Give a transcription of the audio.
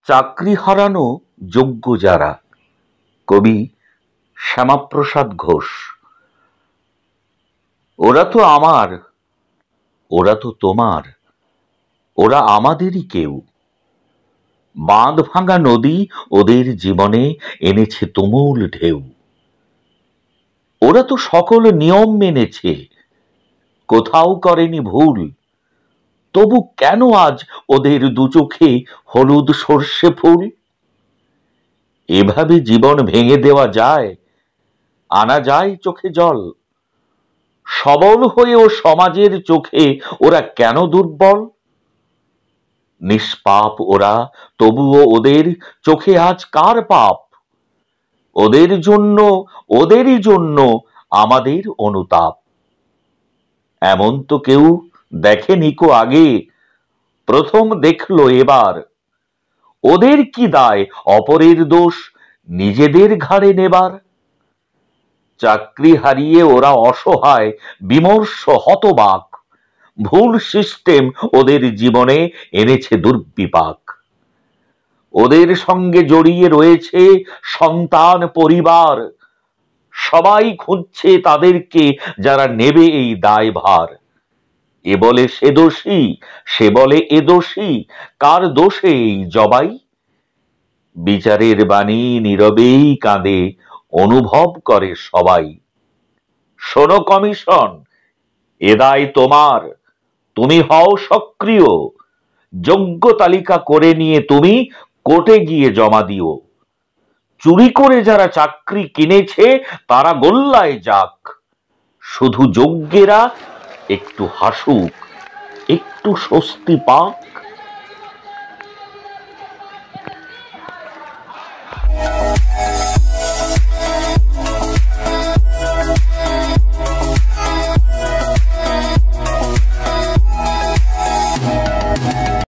চাকরি হারানো যোগ্য যারা। কবি শ্যামাপ্রসাদ ঘোষ। ওরা তো আমার, ওরা তো তোমার, ওরা আমাদেরই কেউ। বাঁধ ভাঙা নদী ওদের জীবনে এনেছে তুমুল ঢেউ। ওরা তো সকল নিয়ম মেনেছে, কোথাও করেনি ভুল। তবু কেন আজ ওদের দু চোখে হলুদ সর্ষে ফুল? এভাবে জীবন ভেঙে দেওয়া যায়, আনা যায় চোখে জল। সবল হয়েও সমাজের চোখে ওরা কেন দুর্বল? নিষ্পাপ ওরা, তবুও ওদের চোখে আজ কার পাপ? ওদের জন্য, ওদেরই জন্য আমাদের অনুতাপ। এমন তো কেউ দেখেনি কো আগে, প্রথম দেখলো এবার। ওদের কি দায় অপরের দোষ নিজেদের ঘাড়ে নেবার? চাকরি হারিয়ে ওরা অসহায়, বিমর্ষ, হতবাক। ভুল সিস্টেম ওদের জীবনে এনেছে দুর্বিপাক। ওদের সঙ্গে জড়িয়ে রয়েছে সন্তান, পরিবার। সবাই খুঁজছে তাদেরকে যারা নেবে এই দায়ভার। এ বলে সে দোষী, সে বলে এ দোষী, কার দোষে এই জবাই? বিচারের বাণী নীরবেই কাঁদে, অনুভব করে সবাই। শোনো কমিশন, এ দায় তোমার, তুমি হও সক্রিয়। যোগ্য তালিকা করে নিয়ে তুমি কোর্টে গিয়ে জমা দিও। চুরি করে যারা চাকরি কিনেছে তারা গোল্লায় যাক। শুধু যোগ্যেরা একটু হাসুক, একটু স্বস্তি পাক।